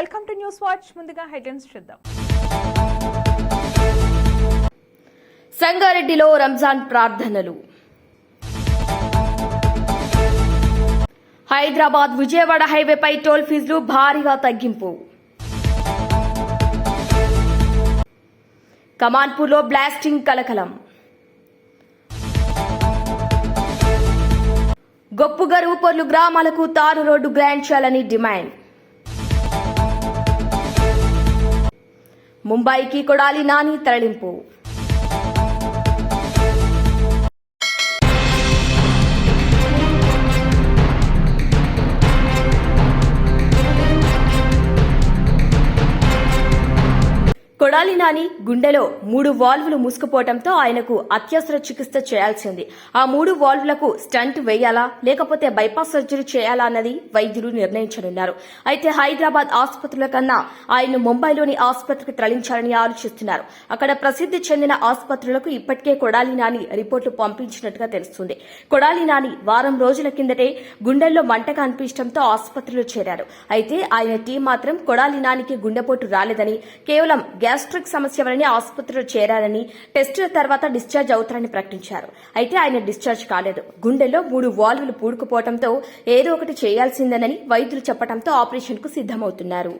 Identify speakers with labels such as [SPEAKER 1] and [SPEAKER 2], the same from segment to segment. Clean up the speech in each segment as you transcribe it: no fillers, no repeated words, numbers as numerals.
[SPEAKER 1] Welcome to news watch. ముందుగా headlines చూద్దాం.
[SPEAKER 2] సంగారెడ్డిలో రంజాన్ ప్రార్థనలు. హైదరాబాద్ విజయవాడ హైవేపై టోల్ ఫీజులు భారీగా తగ్గింపు. కమాన్పూర్లో బ్లాస్టింగ్ కలకలం. గొప్పుగరువు పొర్లు గ్రామాలకు తారు రోడ్డు గ్రాంట్ చేయాలని డిమాండ్. ముంబైకి కొడాలి నాని తరలింపు. కొడాలి నాని గుండెలో 3 వాల్వులు మూసుకుపోవడంతో ఆయనకు అత్యవసర చికిత్స చేయాల్సింది. ఆ 3 వాల్వులకు స్టంట్ వేయాలా లేకపోతే బైపాస్ సర్జరీ చేయాలా అన్నది వైద్యులు నిర్ణయించనున్నారు. అయితే హైదరాబాద్ ఆసుపత్రుల కన్నా ఆయన ముంబైలోని ఆసుపత్రికి తరలించాలని ఆలోచిస్తున్నారు. అక్కడ ప్రసిద్ధి చెందిన ఆసుపత్రులకు ఇప్పటికే కొడాలి నాని రిపోర్టులు పంపించినట్టుగా తెలుస్తుంది. కొడాలి నాని వారం రోజుల కిందటే గుండెల్లో మంటగా అనిపించడంతో ఆసుపత్రిలో చేరారు. అయితే ఆయన టీం మాత్రం కొడాలి నానికి గుండెపోటు రాలేదని, కేవలం గ్యాస్ట్రిక్ సమస్య వలన ఆసుపత్రిలో చేరారని, టెస్టుల తర్వాత డిశ్చార్జ్ అవుతారని ప్రకటించారు. అయితే ఆయన డిశ్చార్జ్ కాలేదు. గుండెల్లో 3 వాల్వులు పూడుకుపోవడంతో ఏదో ఒకటి చేయాల్సిందేనని వైద్యులు చెప్పడంతో ఆపరేషన్ కు సిద్దమవుతున్నారు.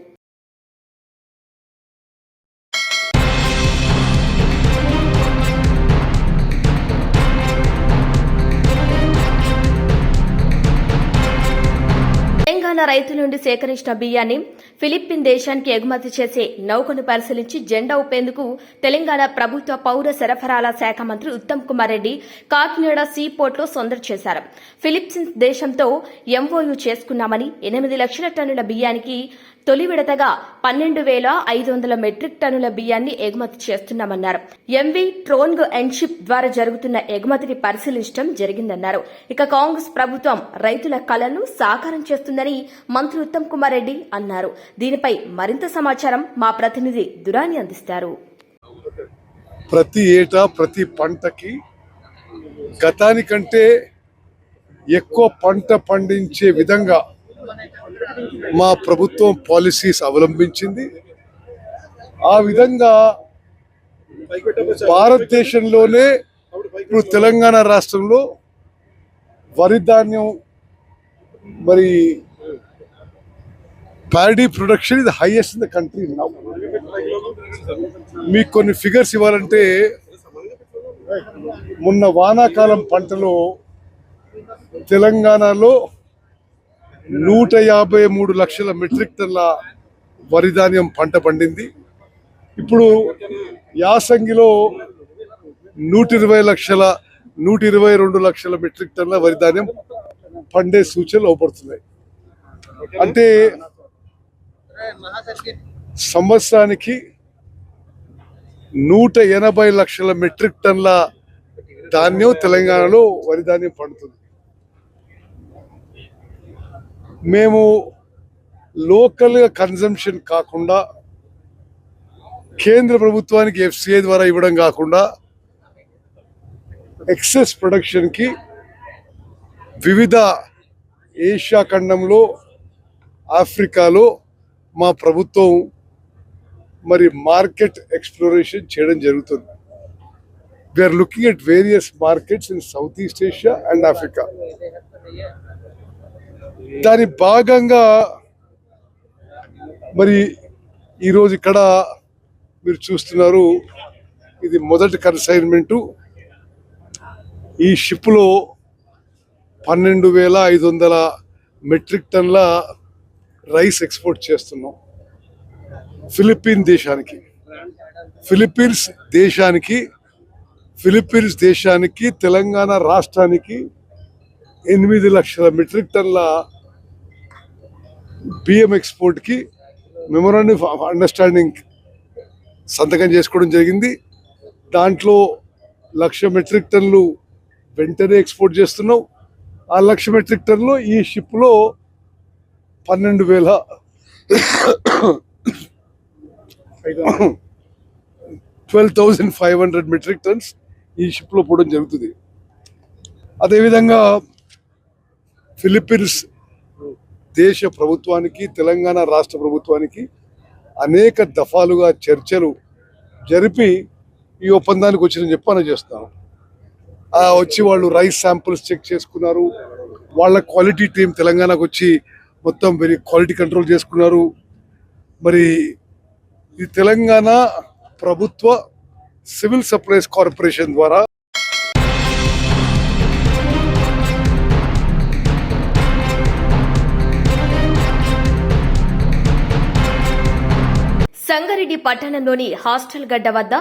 [SPEAKER 2] తెలంగాణ రైతుల నుండి సేకరించిన బియ్యాన్ని ఫిలిప్పీన్ దేశానికి ఎగుమతి చేసే నౌకను పరిశీలించి జెండా ఊపేందుకు తెలంగాణ ప్రభుత్వ పౌర సరఫరాల శాఖ మంత్రి ఉత్తమ్ కుమార్ రెడ్డి కాకినాడ సీ పోర్టులో సందడి చేశారు. ఫిలిప్పీన్స్ దేశంతో ఎంఓయూ చేసుకున్నామని 8 లక్షల టన్నుల బియ్యానికి తొలి విడతగా 12,500 మెట్రిక్ టన్నుల బియ్యాన్ని ఎగుమతి చేస్తున్నామన్నారు. ఎంవీ ట్రోన్గ్ అండ్ షిప్ ద్వారా జరుగుతున్న ఎగుమతిని పరిశీలించడం జరిగిందన్నారు. ఇక కాంగ్రెస్ ప్రభుత్వం రైతుల కలను సాకారం చేస్తుందని మంత్రి ఉత్తమ్ కుమార్ రెడ్డి అన్నారు. దీనిపై మరింత సమాచారం మా ప్రతినిధి దురాని అందిస్తారు.
[SPEAKER 3] ప్రతి ఏటా ప్రతి పంటకి గతానికంటే ఎక్కువ పంట పండించే విధంగా మా ప్రభుత్వం పాలసీస్ అవలంబించింది. ఆ విధంగా భారతదేశంలోనే ఇప్పుడు తెలంగాణ రాష్ట్రంలో వరి ధాన్యం మరి ప్యాడీ ప్రొడక్షన్ ఇది హైయెస్ట్ ఇన్ ద కంట్రీ. మీకు కొన్ని ఫిగర్స్ ఇవ్వాలంటే, మొన్న వానాకాలం పంటలో తెలంగాణలో 153 లక్షల మెట్రిక్ టన్ల వరి ధాన్యం పంట పండింది. ఇప్పుడు యాసంగిలో 122 లక్షల మెట్రిక్ టన్ల వరి ధాన్యం పండే సూచనలు అవపడుతున్నాయి. అంటే సంవత్సరానికి 180 లక్షల మెట్రిక్ టన్ల ధాన్యం తెలంగాణలో వరి ధాన్యం పండుతుంది. మేము లోకల్గా కన్జంప్షన్ కాకుండా కేంద్ర ప్రభుత్వానికి ఎఫ్సిఐ ద్వారా ఇవ్వడం కాకుండా ఎక్సెస్ ప్రొడక్షన్కి వివిధ ఏషియా ఖండంలో, ఆఫ్రికాలో మా ప్రభుత్వం మరి మార్కెట్ ఎక్స్ప్లోరేషన్ చేయడం జరుగుతుంది. We're looking at various markets in South East Asia and Africa. దాని భాగంగా మరి ఈరోజు ఇక్కడ మీరు చూస్తున్నారు, ఇది మొదటి కన్సైన్మెంటు. ఈ షిప్లో 12,500 మెట్రిక్ టన్ల రైస్ ఎక్స్పోర్ట్ చేస్తున్నాం ఫిలిప్పీన్స్ దేశానికి తెలంగాణ రాష్ట్రానికి 8 లక్షల మెట్రిక్ టన్ల బియ్యం ఎక్స్పోర్ట్కి మెమోరాండం ఆఫ్ అండర్స్టాండింగ్ సంతకం చేసుకోవడం జరిగింది. దాంట్లో 1,00,000 మెట్రిక్ టన్నులు వెంటనే ఎక్స్పోర్ట్ చేస్తున్నాం. ఆ 1,00,000 మెట్రిక్ టన్నులు ఈ షిప్లో 12,500 మెట్రిక్ టన్స్ ఈ షిప్లో పోవడం జరుగుతుంది. అదేవిధంగా ఫిలిప్పీన్స్ దేశ ప్రభుత్వానికి తెలంగాణ రాష్ట్ర ప్రభుత్వానికి అనేక దఫాలుగా చర్చలు జరిపి ఈ ఒప్పందానికి వచ్చిందని చెప్పి చేస్తున్నాను. వచ్చి వాళ్ళు రైస్ శాంపుల్స్ చెక్ చేసుకున్నారు. వాళ్ళ క్వాలిటీ టీం తెలంగాణకు వచ్చి మొత్తం వెరీ క్వాలిటీ కంట్రోల్ చేసుకున్నారు. మరి ఈ తెలంగాణ ప్రభుత్వ సివిల్ సప్లైస్ కార్పొరేషన్ ద్వారా
[SPEAKER 2] సంగారెడ్డి పట్టణంలోని హాస్టల్ గడ్డ వద్ద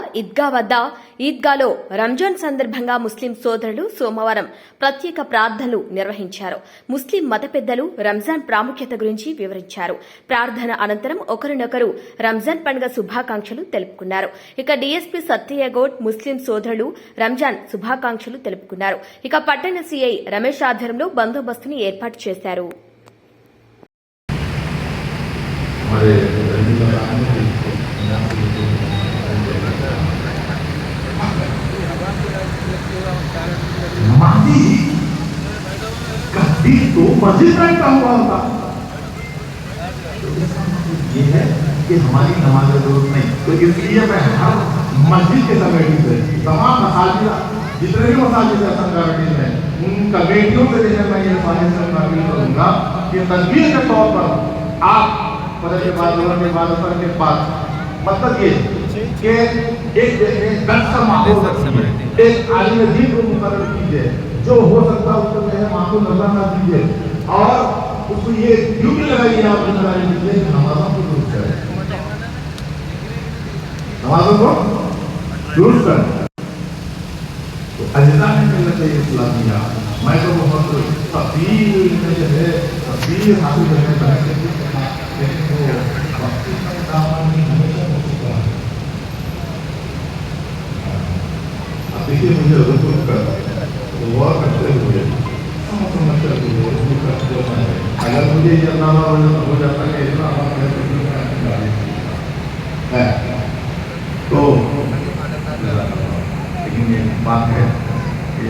[SPEAKER 2] ఈద్గాలో రంజాన్ సందర్భంగా ముస్లిం సోదరులు సోమవారం ప్రత్యేక ప్రార్థనలు నిర్వహించారు. ముస్లిం మత పెద్దలు రంజాన్ ప్రాముఖ్యత గురించి వివరించారు. ప్రార్థన అనంతరం ఒకరినొకరు రంజాన్ పండుగ శుభాకాంక్షలు తెలుపుకున్నారు. ఇక డీఎస్పీ సత్యయ్య గౌడ్ ముస్లిం సోదరులు రంజాన్ శుభాకాంక్షలు తెలుపుకున్నారు. ఇక పట్టణ సీఐ రమేష్ ఆధ్వర్యంలో బందోబస్తుని ఏర్పాటు చేశారు.
[SPEAKER 4] नमाजी का दिल तो मस्जिद में बैठा हुआ होता। ये है कि हमारी नमाज जरूरत नहीं, तो इसलिए मैं हर मस्जिद के कमेटी से तमाम मसाजिद जितने भी मसाजिद है संगारेड्डी में उन कमेटियों से मैं ये ख्वाहिश करूंगा कि तदबीर के तौर पर आप फजर के बाद मतलब ये कि एक दस का माहौल एक आलिम दीन को मुकर्रर कीजिए, जो हो सकता है उसको जो है मामूल नजर ना दीजिए और उसको ये ड्यूटी लगाइए आप जिम्मेदारी दीजिए कि नमाजों को दुरुस्त करें, नमाजों को दुरुस्त करें। तो अजिजा में मिलना चाहिए इस्लामिया। मैं तो बहुत तफसील में जो है तफसील हासिल करने का लेकिन वो वक्ती में दामन में हमेशा हो चुका है। अब देखिए मुझे रुक कर गौर करते हुए समझते हुए अगर मुझे ये अंदाजा हो जाता है इतना है तो लेकिन ये बात है कि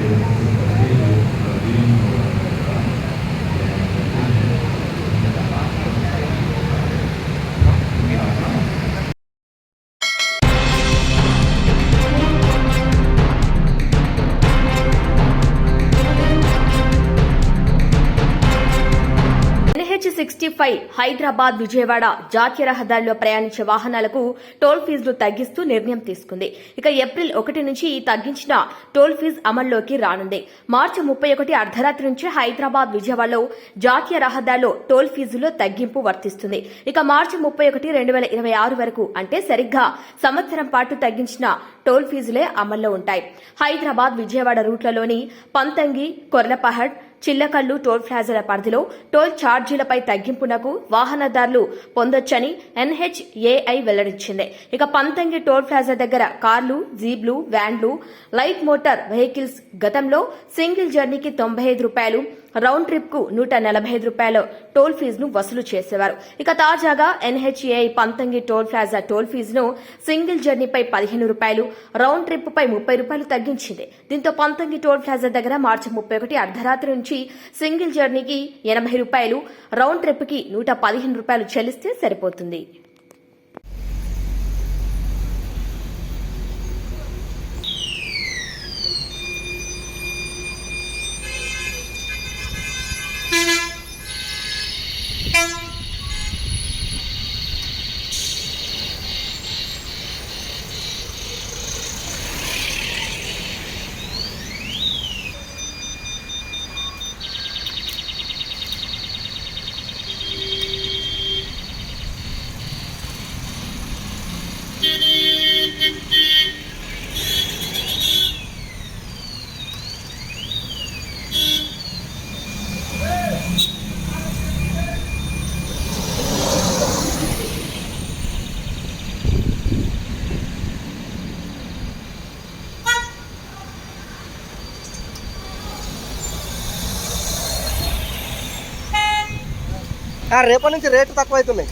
[SPEAKER 2] NH65 హైదరాబాద్ విజయవాడ జాతీయ రహదారిలో ప్రయాణించే వాహనాలకు టోల్ ఫీజులు తగ్గిస్తూ నిర్ణయం తీసుకుంది. ఇక ఏప్రిల్ 1 నుంచి ఈ తగ్గించిన టోల్ ఫీజు అమల్లోకి రానుంది. మార్చి 31 అర్ధరాత్రి నుంచి హైదరాబాద్ విజయవాడలో జాతీయ రహదారిలో టోల్ ఫీజుల్లో తగ్గింపు వర్తిస్తుంది. ఇక మార్చి 31, 2026 వరకు అంటే సరిగ్గా సంవత్సరం పాటు తగ్గించిన టోల్ ఫీజులే అమల్లో ఉంటాయి. హైదరాబాద్ విజయవాడ రూట్లలోని పంతంగి, కొర్లపహడ్, చిల్లకల్లు టోల్ ప్లాజాల పరిధిలో టోల్ ఛార్జీలపై తగ్గింపునకు వాహనదారులు పొందొచ్చని NHAI వెల్లడించింది. ఇక పంతంగి టోల్ ప్లాజా దగ్గర కార్లు, జీప్లు, వ్యాన్లు, లైట్ మోటార్ వెహికల్స్ గతంలో సింగిల్ జర్నీకి ₹95, రౌండ్ ట్రిప్ కు ₹145 టోల్ ఫీజును వసూలు చేసేవారు. ఇక తాజాగా NHAI Panthangi toll plaza toll ఫీజును సింగిల్ జర్నీపై ₹15, రౌండ్ ట్రిప్ పై ₹30 తగ్గించింది. దీంతో పంతంగి టోల్ ప్లాజా దగ్గర మార్చి 31 అర్ధరాత్రి నుంచి సింగిల్ జర్నీకి ₹80, రౌండ్ ట్రిప్ కి ₹115 చెల్లిస్తే సరిపోతుంది.
[SPEAKER 5] రేపటి నుంచి రేటు తక్కువ అవుతున్నాయి.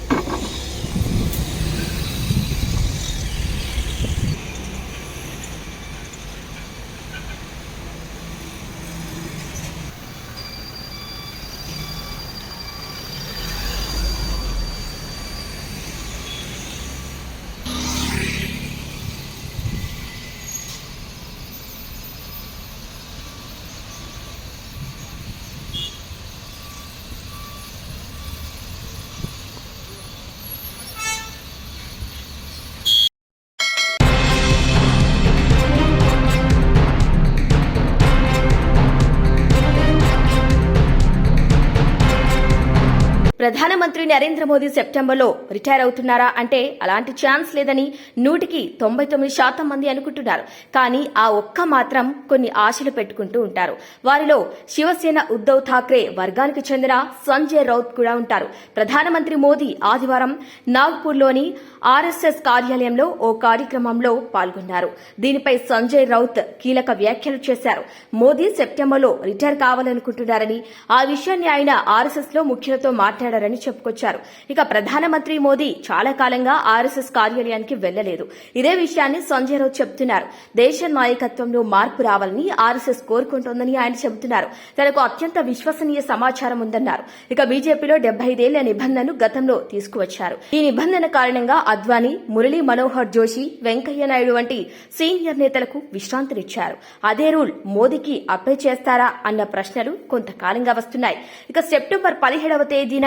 [SPEAKER 2] ప్రధానమంత్రి నరేంద్ర మోదీ సెప్టెంబర్లో రిటైర్ అవుతున్నారా అంటే అలాంటి ఛాన్స్ లేదని 99% మంది అనుకుంటున్నారు. కానీ ఆ ఒక్క మాత్రం కొన్ని ఆశలు పెట్టుకుంటూ ఉంటారు. వారిలో శివసేన ఉద్దవ్ ఠాక్రే వర్గానికి చెందిన సంజయ్ రౌత్ కూడా ఉంటారు. ప్రధానమంత్రి మోదీ ఆదివారం నాగ్పూర్లోని ఆర్ఎస్ఎస్ కార్యాలయంలో ఓ కార్యక్రమంలో పాల్గొన్నారు. దీనిపై సంజయ్ రౌత్ కీలక వ్యాఖ్యలు చేశారు. మోదీ సెప్టెంబర్లో రిటైర్ కావాలనుకుంటున్నారని, ఆ విషయాన్ని ఆయన ఆర్ఎస్ఎస్ లో ముఖ్యులతో మాట్లాడారని చెప్పుకొచ్చారు. ఇక ప్రధానమంత్రి మోదీ చాలా కాలంగా ఆర్ఎస్ఎస్ కార్యాలయానికి వెళ్లలేదు. ఇదే విషయాన్ని సంజయ్ రౌత్ చెబుతున్నారు. దేశ నాయకత్వంలో మార్పు రావాలని ఆర్ఎస్ఎస్ కోరుకుంటోందని ఆయన చెబుతున్నారు. తనకు అత్యంత విశ్వసనీయ సమాచారం ఉందన్నారు. ఇక బీజేపీలో 75 ఏళ్ల నిబంధనను గతంలో తీసుకువచ్చారు. ఈ నిబంధన కారణంగా అద్వానీ, మురళీ మనోహర్ జోషి, వెంకయ్య నాయుడు వంటి సీనియర్ నేతలకు విశ్రాంతినిచ్చారు. అదే రూల్ మోదీకి అప్లై చేస్తారా అన్న ప్రశ్నలు కొంతకాలంగా వస్తున్నాయి. ఇక సెప్టెంబర్ 17వ తేదీన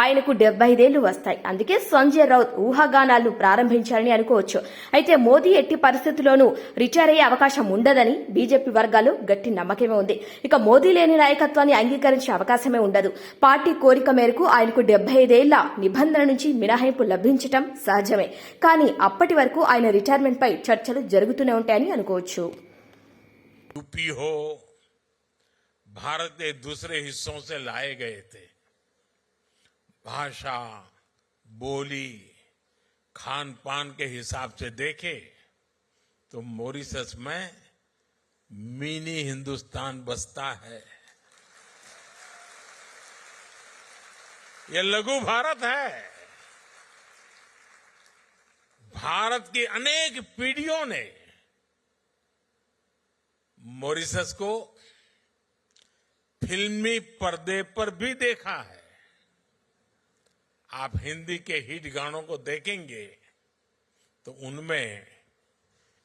[SPEAKER 2] ఆయనకు 75 ఏళ్లు వస్తాయి. అందుకే సంజయ్ రౌత్ ఊహాగానాలను ప్రారంభించారని అనుకోవచ్చు. అయితే మోదీ ఎట్టి పరిస్థితుల్లోనూ రిటైర్ అయ్యే అవకాశం ఉండదని బీజేపీ వర్గాల్లో గట్టి నమ్మకమే ఉంది. ఇక మోదీ లేని నాయకత్వాన్ని అంగీకరించే అవకాశమే ఉండదు. పార్టీ కోరిక మేరకు ఆయనకు 75 ఏళ్ల నిబంధన నుంచి మినహాయింపు లభించటం సహజమే. కానీ అప్పటి వరకు ఆయన రిటైర్మెంట్ పై చర్చలు జరుగుతూనే ఉంటాయని అనుకోవచ్చు.
[SPEAKER 5] यूपी हो, भारत के दूसरे हिस्सों से लाए गए थे. भाषा, बोली, खान पान के हिसाब से देखे तो मॉरिशस में मिनी हिंदुस्तान बसता है. यह लघु भारत है. भारत की अनेक पीढ़ियों ने मॉरिशस को फिल्मी पर्दे पर भी देखा है. आप हिंदी के हिट गानों को देखेंगे तो उनमें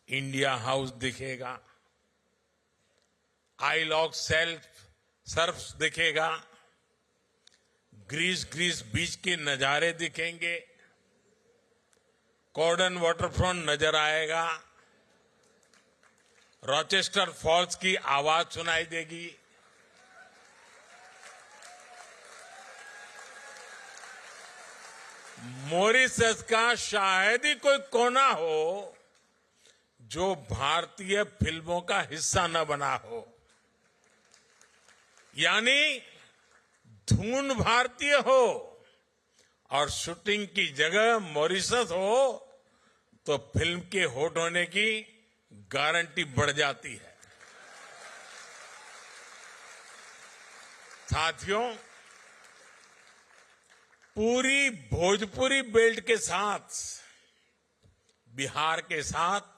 [SPEAKER 5] इंडिया हाउस दिखेगा, आई लॉक सर्फ दिखेगा, ग्रीस बीच के नजारे दिखेंगे, कॉर्डन वाटरफ्रंट नजर आएगा, रॉचेस्टर फॉल्स की आवाज सुनाई देगी. मॉरिशस का शायद ही कोई कोना हो जो भारतीय फिल्मों का हिस्सा न बना हो. यानी धुन भारतीय हो और शूटिंग की जगह मॉरिशस हो तो फिल्म के हिट होने की गारंटी बढ़ जाती है. साथियों, पूरी भोजपुरी बेल्ट के साथ बिहार के साथ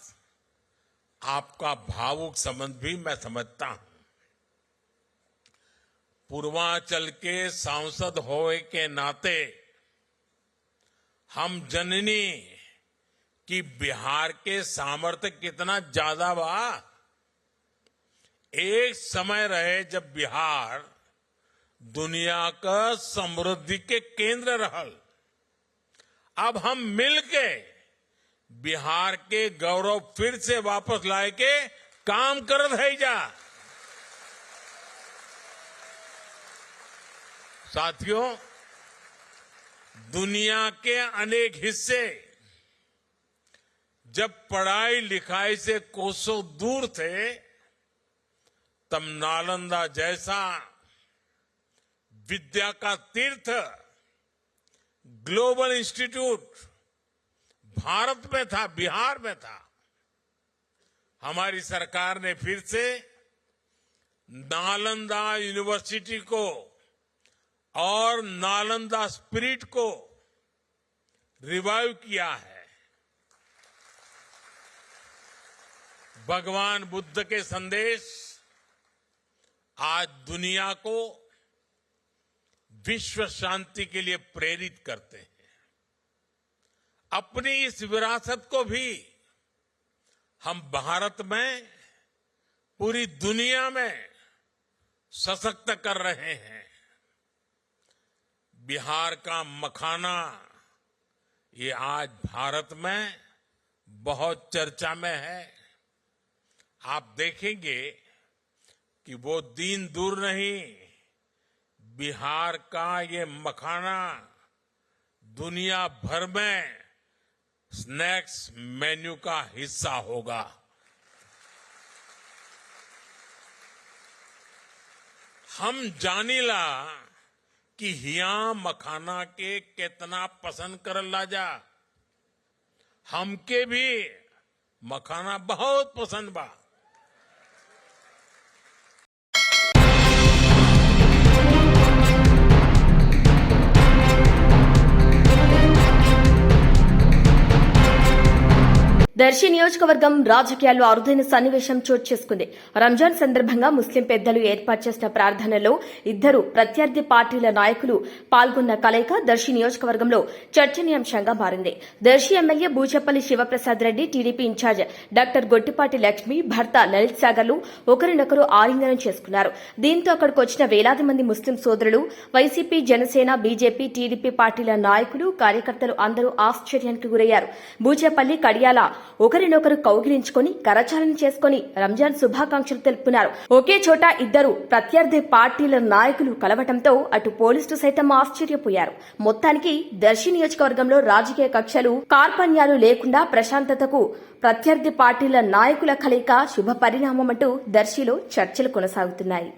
[SPEAKER 5] आपका भावुक संबंध भी मैं समझता हूं. पूर्वांचल के सांसद होने के नाते हम जननी कि बिहार के सामर्थ्य कितना ज्यादा बा. एक समय रहे जब बिहार दुनिया का समृद्धि के केंद्र रहल. अब हम मिलके बिहार के गौरव फिर से वापस लाए के काम करत है जा. साथियों, दुनिया के अनेक हिस्से जब पढ़ाई लिखाई से कोसों दूर थे तब नालंदा जैसा विद्या का तीर्थ ग्लोबल इंस्टीट्यूट भारत में था, बिहार में था. हमारी सरकार ने फिर से नालंदा यूनिवर्सिटी को और नालंदा स्पिरिट को रिवाइव किया है. भगवान बुद्ध के संदेश आज दुनिया को विश्व शांति के लिए प्रेरित करते हैं. अपनी इस विरासत को भी हम भारत में, पूरी दुनिया में सशक्त कर रहे हैं. बिहार का मखाना ये आज भारत में बहुत चर्चा में है. आप देखेंगे कि वो दिन दूर नहीं, बिहार का ये मखाना दुनिया भर में स्नैक्स मेन्यू का हिस्सा होगा। हम जानीला कि हिया मखाना के कितना पसंद कर लाजा। हमके भी मखाना बहुत पसंद बा।
[SPEAKER 2] దర్శి నియోజకవర్గం రాజకీయాల్లో అరుదైన సన్నివేశం చోటు చేసుకుంది. రంజాన్ సందర్భంగా ముస్లిం పెద్దలు ఏర్పాటు చేసిన ప్రార్థనలో ఇద్దరు ప్రత్యర్థి పార్టీల నాయకులు పాల్గొన్న కలయిక దర్శి నియోజకవర్గంలో చర్చనీయాంశంగా మారింది. Darsi MLA Buchepalli Sivaprasad Reddy, TDP incharge doctor Gottipati Lakshmi, భర్త లలిత్ సాగర్లు ఒకరినొకరు ఆలింగనం చేసుకున్నారు. దీంతో అక్కడికి వచ్చిన వేలాది మంది ముస్లిం సోదరులు, వైసీపీ, జనసేన, బీజేపీ, టీడీపీ పార్టీల నాయకులు, కార్యకర్తలు అందరూ ఆశ్చర్యానికి గురయ్యారు. బూచపల్లి, కడియాల ఒకరినొకరు కౌగిలించుకుని కరచాలన చేసుకుని రంజాన్ శుభాకాంక్షలు తెలుపుకున్నారు. ఒకే చోట ఇద్దరు ప్రత్యర్థి పార్టీల నాయకులు కలవటంతో అటు పోలీసులు సైతం ఆశ్చర్యపోయారు. మొత్తానికి దర్శి నియోజకవర్గంలో రాజకీయ కక్షలు, కార్పణ్యాలు లేకుండా ప్రశాంతతకు ప్రత్యర్థి పార్టీల నాయకుల కలయిక శుభ పరిణామమంటూ దర్శిలో చర్చలు కొనసాగుతున్నాయి.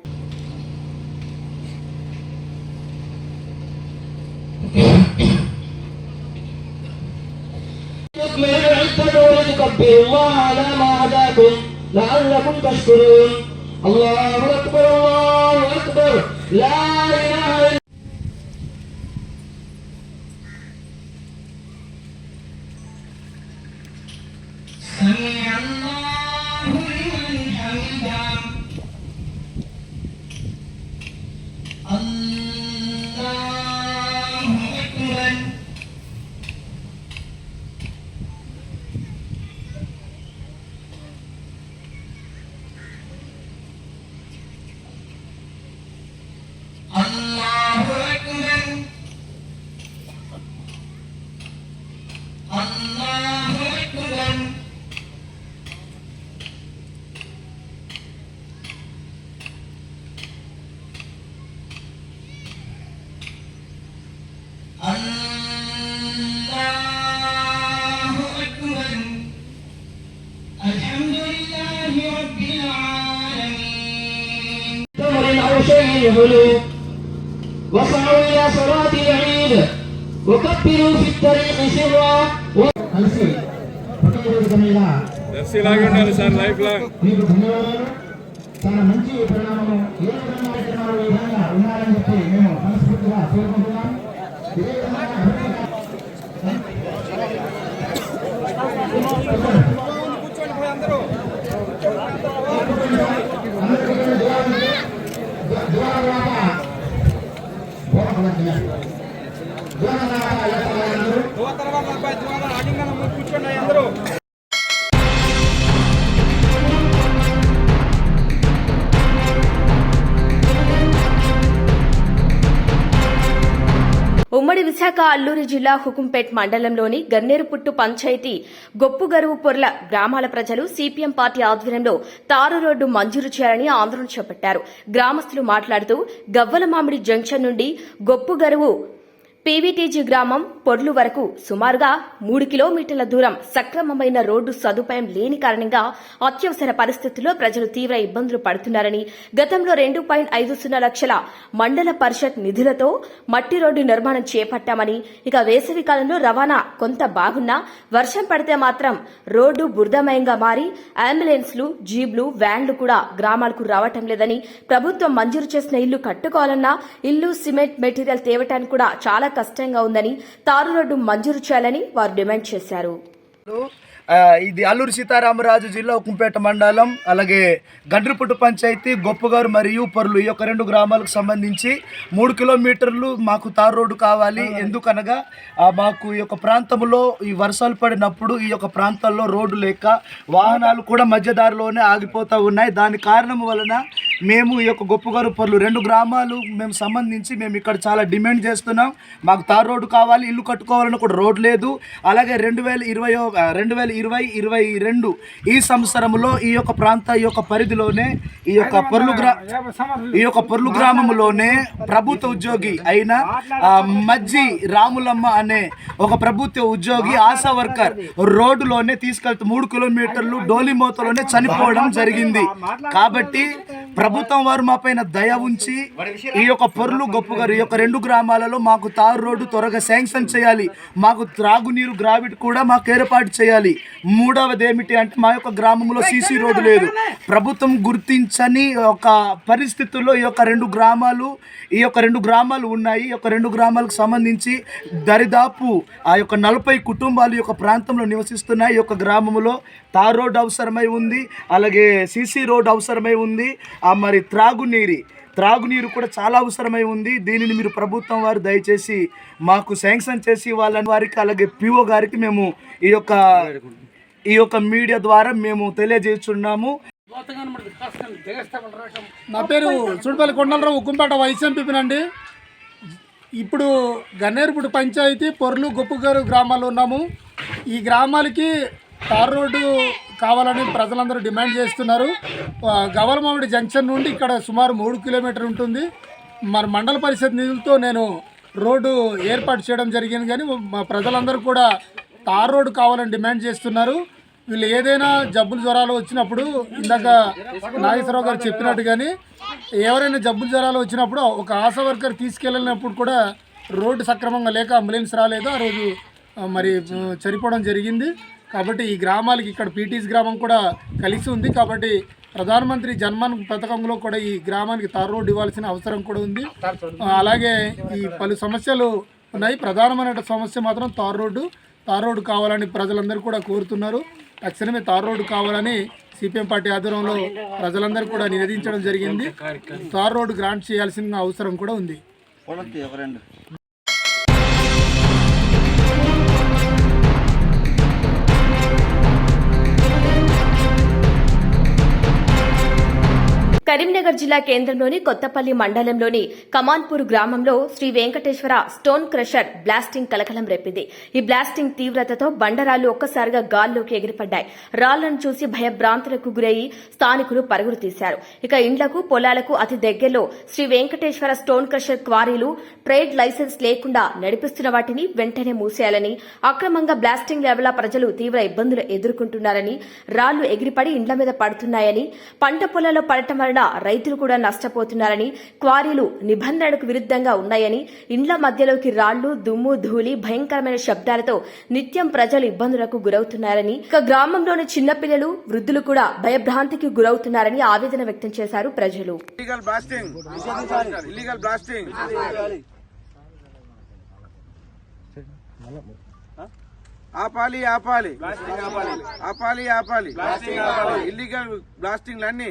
[SPEAKER 6] ولتكبروا الله على ما هداكم لعلكم تشكرون. الله أكبر الله أكبر لا إله إلا سمع الله لمن حمده. الله أكبر. الله أكبر. الله أكبر. الله أكبر. الحمد لله رب العالمين. تمر أو شيء يهلك وصعوا إلى صلاة العيد وكبروا في الطريق سرا. మీకు ధన్యవాదాలు. చాలా మంచి పరిణామము ఏ విధంగా ఈ విధంగా ఉన్నారని చెప్పి మేము మనస్ఫూర్తిగా కోరుకుంటున్నాం. ఇదే విధంగా
[SPEAKER 2] ఉమ్మడి విశాఖ అల్లూరి జిల్లా హుకుంపేట్ మండలంలోని గన్నేరుపుట్టు పంచాయతీ గొప్పుగరువు పొర్ల గ్రామాల ప్రజలు సిపిఎం పార్టీ ఆధ్వర్యంలో తారు రోడ్డు మంజూరు చేయాలని ఆందోళన చేపట్టారు. గ్రామస్తులు మాట్లాడుతూ గవ్వలమామిడి జంక్షన్ నుండి గొప్పుగరువు పీవీటీజీ గ్రామం పొర్లు వరకు సుమారుగా 3 కిలోమీటర్ల దూరం సక్రమమైన రోడ్డు సదుపాయం లేని కారణంగా అత్యవసర పరిస్థితుల్లో ప్రజలు తీవ్ర ఇబ్బందులు పడుతున్నారని, గతంలో 2.50 లక్షల మండల పరిషత్ నిధులతో మట్టి రోడ్డు నిర్మాణం చేపట్టామని, ఇక వేసవి కాలంలో రవాణా కొంత బాగున్నా వర్షం పడితే మాత్రం రోడ్డు బురదమయంగా మారి అంబులెన్స్లు, జీబ్లు, వ్యాన్లు కూడా గ్రామాలకు రావటం లేదని, ప్రభుత్వం మంజూరు చేసిన ఇల్లు కట్టుకోవాలన్నా ఇల్లు, సిమెంట్ మెటీరియల్ తేవటానికి కూడా చాలా కష్టంగా ఉందని, తారు రోడ్డు మంజూరు చేయాలని వారు డిమాండ్ చేశారు.
[SPEAKER 7] ఇది అల్లూరి సీతారామరాజు జిల్లా ఉక్కుంపేట మండలం, అలాగే గండ్రిపుట్టు పంచాయతీ గొప్పగారు మరియు పొర్లు, ఈ యొక్క 2 గ్రామాలకు సంబంధించి 3 కిలోమీటర్లు మాకు తారు రోడ్డు కావాలి. ఎందుకనగా మాకు ఈ యొక్క ప్రాంతంలో ఈ వర్షాలు పడినప్పుడు ఈ యొక్క ప్రాంతాల్లో రోడ్డు లేక వాహనాలు కూడా మధ్యదారిలోనే ఆగిపోతూ ఉన్నాయి. దాని కారణం వలన మేము ఈ యొక్క గొప్పగారు పర్లు 2 గ్రామాలు మేము సంబంధించి మేము ఇక్కడ చాలా డిమాండ్ చేస్తున్నాం. మాకు తార్ రోడ్డు కావాలి, ఇల్లు కట్టుకోవాలని కూడా రోడ్ లేదు. అలాగే 2020-22 ఈ సంవత్సరంలో ఈ యొక్క ఈ యొక్క పరిధిలోనే ఈ యొక్క పొర్లు గ్రామంలోనే ప్రభుత్వ ఉద్యోగి అయిన మజ్జి రాములమ్మ అనే ఒక ప్రభుత్వ ఉద్యోగి ఆశా వర్కర్ రోడ్డులోనే తీసుకెళ్తూ 3 కిలోమీటర్లు డోలిమోతలోనే చనిపోవడం జరిగింది. కాబట్టి ప్రభుత్వం వారు మా పైన దయ ఉంచి ఈ యొక్క పొర్లు గొప్పగారు ఈ యొక్క 2 గ్రామాలలో మాకు తారు రోడ్డు త్వరగా శాంక్షన్ చేయాలి. మాకు త్రాగునీరు గ్రావిడ్ కూడా మాకు ఏర్పాటు చేయాలి. మూడవది ఏమిటి అంటే మా యొక్క గ్రామంలో సీసీ రోడ్డు లేదు. ప్రభుత్వం గుర్తించని ఒక పరిస్థితుల్లో ఈ యొక్క 2 గ్రామాలు ఉన్నాయి. ఈ యొక్క 2 గ్రామాలకు సంబంధించి దరిదాపు ఆ యొక్క 40 కుటుంబాలు ఈ యొక్క ప్రాంతంలో నివసిస్తున్నాయి. ఈ యొక్క గ్రామంలో తార్ రోడ్డు అవసరమై ఉంది, అలాగే సీసీ రోడ్డు అవసరమై ఉంది, మరి త్రాగునీరు కూడా చాలా అవసరమై ఉంది. దీనిని మీరు ప్రభుత్వం వారు దయచేసి మాకు శాంక్షన్ చేసి వారికి అలాగే పిఓ గారికి మేము ఈ యొక్క మీడియా ద్వారా మేము తెలియజేస్తున్నాము.
[SPEAKER 8] నా పేరు చుడిపల్లి కొండలరావు, ఉక్కుంపేట వైస్ ఎంపీనండి. ఇప్పుడు గన్నేరుపుడు పంచాయతీ పొర్లు గొప్పగారు గ్రామాల్లో ఉన్నాము. ఈ గ్రామాలకి తార్ రోడ్డు కావాలని ప్రజలందరూ డిమాండ్ చేస్తున్నారు. గవలమామిడి జంక్షన్ నుండి ఇక్కడ సుమారు 3 కిలోమీటర్ ఉంటుంది. మన మండల పరిషత్ నిధులతో నేను రోడ్డు ఏర్పాటు చేయడం జరిగింది, కానీ మా ప్రజలందరూ కూడా తార్ రోడ్డు కావాలని డిమాండ్ చేస్తున్నారు. వీళ్ళు ఏదైనా జబ్బులు జ్వరాలు వచ్చినప్పుడు, ఇందాక నాగేశ్వరరావు గారు చెప్పినట్టు, కానీ ఎవరైనా జబ్బులు జ్వరాలు వచ్చినప్పుడు ఒక ఆశా వర్కర్ తీసుకెళ్ళినప్పుడు కూడా రోడ్డు సక్రమంగా లేక అంబులెన్స్ రాలేదు, ఆ రోజు మరి చనిపోవడం జరిగింది. కాబట్టి ఈ గ్రామాలకి ఇక్కడ పీటీస్ గ్రామం కూడా కలిసి ఉంది. కాబట్టి ప్రధానమంత్రి జన్మన్ పథకంలో కూడా ఈ గ్రామానికి తార్ రోడ్డు ఇవ్వాల్సిన అవసరం కూడా ఉంది. అలాగే ఈ పలు సమస్యలు ఉన్నాయి. ప్రధానమైన సమస్య మాత్రం తార్ రోడ్డు కావాలని ప్రజలందరూ కూడా కోరుతున్నారు. తక్షణమే తార్ రోడ్డు కావాలని సిపిఎం పార్టీ ఆధ్వర్యంలో ప్రజలందరూ కూడా నివేదించడం జరిగింది. తార్ రోడ్డు గ్రాంట్ చేయాల్సిన అవసరం కూడా ఉంది.
[SPEAKER 2] కరీంనగర్ జిల్లా కేంద్రంలోని కొత్తపల్లి మండలంలోని కమాన్పూర్ గ్రామంలో Sri Venkateswara stone crusher blasting కలకలం రేపింది. ఈ బ్లాస్టింగ్ తీవ్రతతో బండరాళ్లు ఒక్కసారిగా గాల్లోకి ఎగిరిపడ్డాయి. రాళ్లను చూసి భయభ్రాంతులకు గురయ్యి స్థానికులు పరుగులు తీశారు. ఇక ఇండ్లకు పొలాలకు అతి దగ్గరలో శ్రీ వెంకటేశ్వర స్టోన్ క్రషర్ క్వారీలు ట్రేడ్ లైసెన్స్ లేకుండా నడిపిస్తున్న వాటిని వెంటనే మూసేయాలని, అక్రమంగా బ్లాస్టింగ్ వల్ల ప్రజలు తీవ్ర ఇబ్బందులు ఎదుర్కొంటున్నారని, రాళ్లు ఎగిరిపడి ఇండ్ల మీద పడుతున్నాయని, పంట పొలాల్లో పడటం వలన రైతులు కూడా నష్టపోతున్నారని, క్వారీలు నిబంధనలకు విరుద్ధంగా ఉన్నాయని, ఇండ్ల మధ్యలోకి రాళ్లు, దుమ్ము, ధూళి, భయంకరమైన శబ్దాలతో నిత్యం ప్రజలు ఇబ్బందులకు గురవుతున్నారని, ఇక గ్రామంలోని చిన్నపిల్లలు, వృద్ధులు కూడా భయభ్రాంతికి గురవుతున్నారని ఆవేదన వ్యక్తం చేశారు ప్రజలు.
[SPEAKER 9] ఆపాలి ఇల్లీగల్ బ్లాస్టింగ్లన్నీ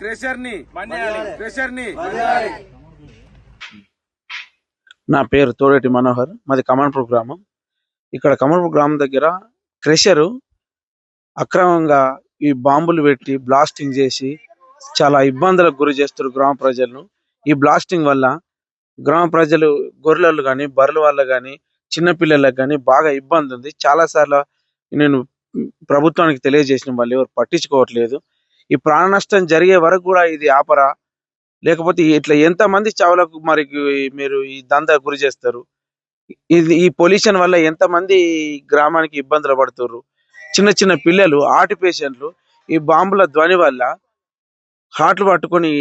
[SPEAKER 9] క్రెషర్ని.
[SPEAKER 10] నా పేరు తోడేటి మనోహర్, మాది కమాన్పూర్ గ్రామం. ఇక్కడ కమాన్పూర్ గ్రామం దగ్గర క్రెషరు అక్రమంగా ఈ బాంబులు పెట్టి బ్లాస్టింగ్ చేసి చాలా ఇబ్బందులకు గురి చేస్తారు గ్రామ ప్రజలను. ఈ బ్లాస్టింగ్ వల్ల గ్రామ ప్రజలు, గొర్రెలు కానీ, బర్రెల వాళ్ళ కానీ, చిన్నపిల్లలకు కానీ బాగా ఇబ్బంది ఉంది. చాలా సార్లు నేను ప్రభుత్వానికి తెలియజేసిన వాళ్ళు ఎవరు పట్టించుకోవట్లేదు. ఈ ప్రాణ నష్టం జరిగే వరకు కూడా ఇది ఆపరా, లేకపోతే ఇట్లా ఎంతమంది చావులకు మరి మీరు ఈ దందా గురి చేస్తారు? ఈ పొల్యూషన్ వల్ల ఎంతమంది గ్రామానికి ఇబ్బందులు పడుతున్నారు. చిన్న చిన్న పిల్లలు, హార్ట్ పేషెంట్లు ఈ బాంబుల ధ్వని వల్ల హార్ట్లు పట్టుకొని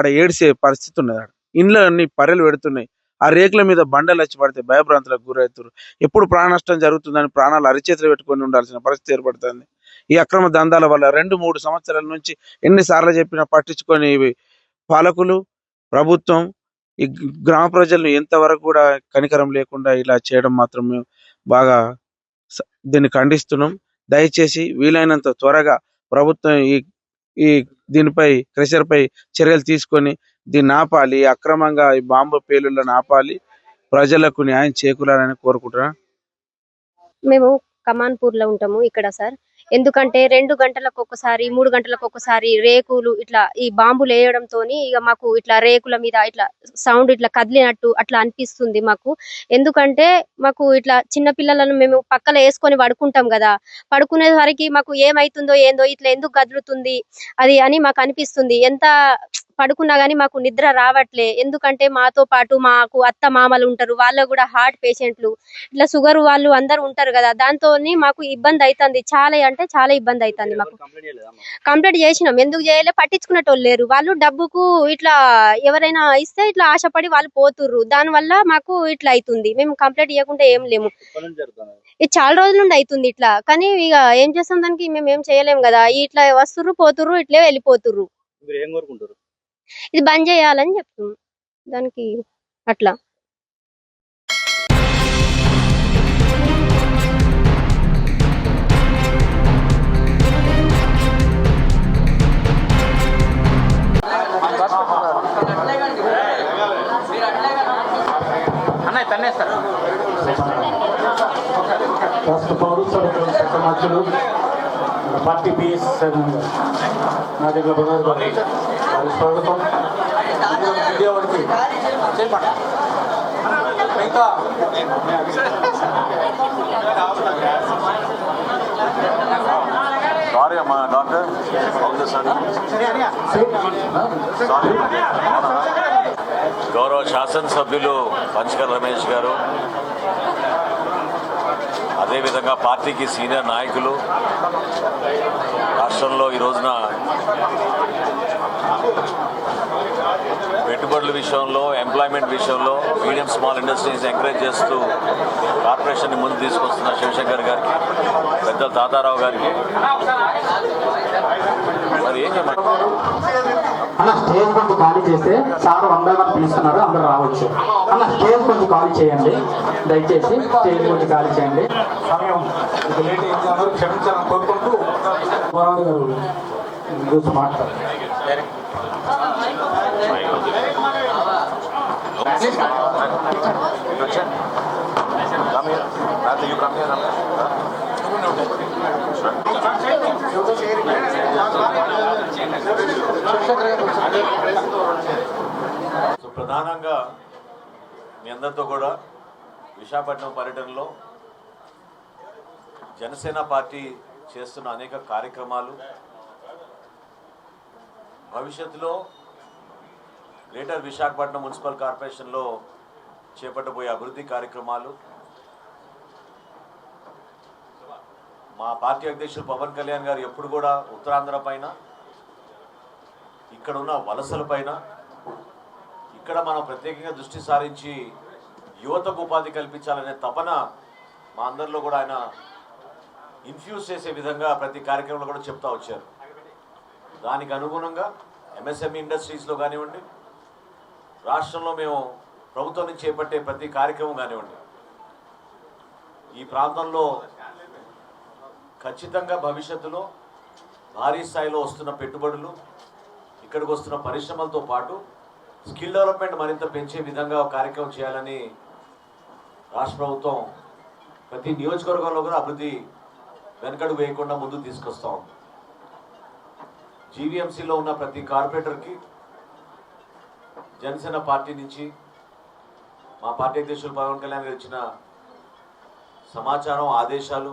[SPEAKER 10] ఆడ ఏడిసే పరిస్థితి ఉన్నది. ఇండ్ల అన్ని పర్రెలు పెడుతున్నాయి. ఆ రేకుల మీద బండలు వచ్చి పడితే భయభ్రాంతులకు గురవుతారు. ఎప్పుడు ప్రాణ నష్టం జరుగుతుందని ప్రాణాలు అరిచేతులు పెట్టుకొని ఉండాల్సిన పరిస్థితి ఏర్పడుతుంది. ఈ అక్రమ దందాల వల్ల 2-3 సంవత్సరాల నుంచి ఎన్నిసార్లు చెప్పినా పట్టించుకొని పాలకులు, ప్రభుత్వం ఈ గ్రామ ప్రజలను ఎంతవరకు కూడా కనికరం లేకుండా ఇలా చేయడం మాత్రం మేము బాగా దీన్ని ఖండిస్తున్నాం. దయచేసి వీలైనంత త్వరగా ప్రభుత్వం ఈ దీనిపై క్రెషర్ పై చర్యలు తీసుకొని దీన్ని ఆపాలి. అక్రమంగా ఈ బాంబు పేలుళ్లను ఆపాలి. ప్రజలకు న్యాయం చేకూరాలని కోరుకుంటున్నా.
[SPEAKER 11] మేము కమాన్పూర్ లో ఉంటాము ఇక్కడ సార్. ఎందుకంటే 2 గంటలకు ఒకసారి 3 గంటలకు ఒకసారి రేకులు ఇట్లా ఈ బాంబులు వేయడంతోని ఇక మాకు ఇట్లా రేకుల మీద ఇట్లా సౌండ్ ఇట్లా కదిలినట్టు అట్లా అనిపిస్తుంది మాకు. ఎందుకంటే మాకు ఇట్లా చిన్న పిల్లలను మేము పక్కన వేసుకొని పడుకుంటాం కదా, పడుకునే వరకు మాకు ఏమైతుందో ఏందో ఇట్లా ఎందుకు కదులుతుంది అది అని మాకు అనిపిస్తుంది. ఎంత పడుకున్నా గానీ మాకు నిద్ర రావట్లే. ఎందుకంటే మాతో పాటు మాకు అత్త మామలు ఉంటారు, వాళ్ళు కూడా హార్ట్ పేషెంట్లు, ఇట్లా షుగర్ వాళ్ళు అందరు ఉంటారు కదా, దాంతోని మాకు ఇబ్బంది అవుతుంది. చాలా అంటే చాలా ఇబ్బంది అవుతుంది మాకు. కంప్లీట్ చేసినాం, ఎందుకు చేయలే, పట్టించుకునేటోళ్ళు లేరు. వాళ్ళు డబ్బుకు ఇట్లా ఎవరైనా ఇస్తే ఇట్లా ఆశపడి వాళ్ళు పోతుర్రు, దాని వల్ల మాకు ఇట్లా అవుతుంది. మేము కంప్లీట్ చేయకుండా ఏం లేము. ఇది చాలా రోజుల నుండి అవుతుంది ఇట్లా. కానీ ఇక ఏం చేస్తాం, దానికి మేము ఏం చేయలేము కదా. ఇట్లా వస్తుర్రు పోతుర్రు, ఇట్లే వెళ్ళిపోతుర్రు. ఇది బంద్ చేయాలని చెప్తున్నాం దానికి అట్లా.
[SPEAKER 6] రాష్ట్ర పౌరస్వ సమాఖ్యలు పార్టీ పిఎస్ నా దగ్గర స్వాగతం. మీడియా వారికి ఇంకా
[SPEAKER 12] సారీ అమ్మా డాక్టర్, గౌరవ శాసనసభ్యులు పంచకర్ల రమేష్ గారు, అదేవిధంగా పార్టీకి సీనియర్ నాయకులు, రాష్ట్రంలో ఈ రోజున పెట్టుబడుల విషయంలో, ఎంప్లాయ్మెంట్ విషయంలో మీడియం స్మాల్ ఇండస్ట్రీస్ ఎంకరేజ్ చేస్తూ కార్పొరేషన్ని ముందు తీసుకొస్తున్న శివశంకర్ గారికి, పెద్ద తాతారావు గారికి మరి ఏం చెప్పారు.
[SPEAKER 6] అన్న స్టేజ్ కొంచెం ఖాళీ చేస్తే సార్ అందరూ పిలుస్తున్నారు, అందరూ రావచ్చు. అన్న స్టేజ్ కొంచెం ఖాళీ చేయండి, దయచేసి స్టేజ్ కొంచెం ఖాళీ చేయండి. సమయం లేట్ అయింది, అందరూ క్షమించాలని కోరుకుంటూ గారు గురించి మాట్లాడారు.
[SPEAKER 12] సో ప్రధానంగా మీ అందరితో కూడా విశాఖపట్నం పర్యటనలో జనసేన పార్టీ చేస్తున్న అనేక కార్యక్రమాలు, భవిష్యత్తులో గ్రేటర్ విశాఖపట్నం మున్సిపల్ కార్పొరేషన్లో చేపట్టబోయే అభివృద్ధి కార్యక్రమాలు, మా పార్టీ అధ్యక్షులు పవన్ కళ్యాణ్ గారు ఎప్పుడు కూడా ఉత్తరాంధ్ర పైన, ఇక్కడున్న వలసల పైన, ఇక్కడ మనం ప్రత్యేకంగా దృష్టి సారించి యువతకు ఉపాధి కల్పించాలనే తపన మా అందరిలో కూడా ఆయన ఇన్ఫ్యూజ్ చేసే విధంగా ప్రతి కార్యక్రమంలో కూడా చెప్తా వచ్చారు. దానికి అనుగుణంగా ఎంఎస్ఎంఈ ఇండస్ట్రీస్లో కానివ్వండి, రాష్ట్రంలో మేము ప్రభుత్వం నుంచి చేపట్టే ప్రతి కార్యక్రమం కానివ్వండి, ఈ ప్రాంతంలో ఖచ్చితంగా భవిష్యత్తులో భారీ స్థాయిలో వస్తున్న పెట్టుబడులు, ఇక్కడికి వస్తున్న పరిశ్రమలతో పాటు స్కిల్ డెవలప్మెంట్ మరింత పెంచే విధంగా ఒక కార్యక్రమం చేయాలని రాష్ట్ర ప్రభుత్వం ప్రతి నియోజకవర్గంలో కూడా అభివృద్ధి వెనకడుగు వేయకుండా ముందుకు తీసుకొస్తా ఉంది. జీవీఎంసీలో ఉన్న ప్రతి కార్పొరేటర్కి జనసేన పార్టీ నుంచి మా పార్టీ అధ్యక్షులు పవన్ కళ్యాణ్ గారు ఇచ్చిన సమాచారం, ఆదేశాలు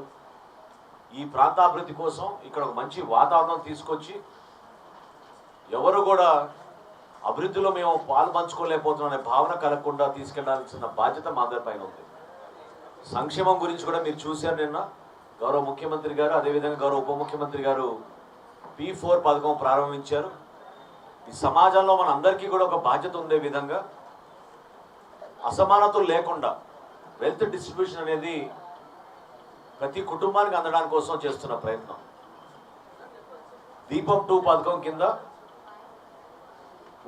[SPEAKER 12] ఈ ప్రాంతాభివృద్ధి కోసం ఇక్కడ ఒక మంచి వాతావరణం తీసుకొచ్చి, ఎవరు కూడా అభివృద్ధిలో మేము పాలు పంచుకోలేకపోతున్నాం అనే భావన కలగకుండా తీసుకెళ్లాల్సిన బాధ్యత మా అందరిపైన ఉంది. సంక్షేమం గురించి కూడా మీరు చూశారు, నిన్న గౌరవ ముఖ్యమంత్రి గారు, అదేవిధంగా గౌరవ ఉప ముఖ్యమంత్రి గారు P4 పథకం ప్రారంభించారు. ఈ సమాజంలో మన అందరికీ కూడా ఒక బాధ్యత ఉండే విధంగా అసమానతలు లేకుండా వెల్త్ డిస్ట్రిబ్యూషన్ అనేది ప్రతి కుటుంబానికి అందడం కోసం చేస్తున్న ప్రయత్నం. దీపం 2 పథకం కింద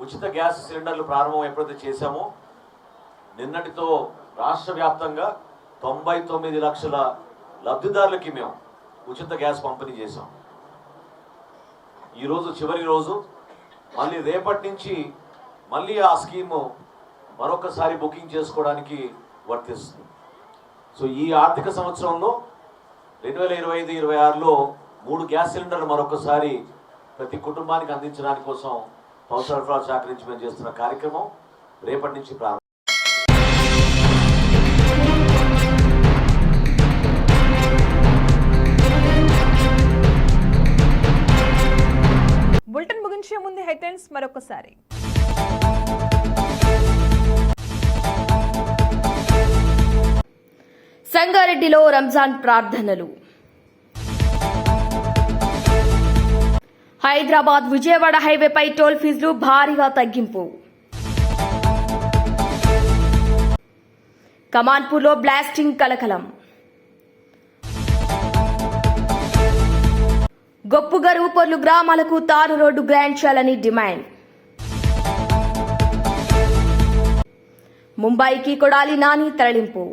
[SPEAKER 12] ఉచిత గ్యాస్ సిలిండర్లు ప్రారంభం ఎప్పుడైతే చేశామో, నిన్నటితో రాష్ట్ర వ్యాప్తంగా 99 లక్షల లబ్ధిదారులకి మేము ఉచిత గ్యాస్ పంపిణీ చేశాం. ఈరోజు చివరి రోజు, మళ్ళీ రేపటి నుంచి మళ్ళీ ఆ స్కీము మరొకసారి బుకింగ్ చేసుకోవడానికి వర్తిస్తుంది. సో ఈ ఆర్థిక సంవత్సరంలో 2025-26లో 3 గ్యాస్ సిలిండర్లు మరొకసారి ప్రతి కుటుంబానికి అందించడానికి కోసం పౌర సరఫరా శాఖ నుంచి మేము చేస్తున్న కార్యక్రమం రేపటి నుంచి ప్రారంభం.
[SPEAKER 1] బులెటిన్ ముగించే ముందు హెడ్లైన్స్ మరొకసారి.
[SPEAKER 2] సంగారెడ్డిలో రంజాన్ ప్రార్థనలు. హైదరాబాద్ విజయవాడ హైవేపై టోల్ ఫీజులు భారీగా తగ్గింపు. కమాన్పూర్లో బ్లాస్టింగ్ కలకలం. గొప్పుగరు పొర్లు గ్రామాలకు తారు రోడ్డు గ్రాంట్ చేయాలని డిమాండ్. ముంబైకి కొడాలి నాని తరలింపు.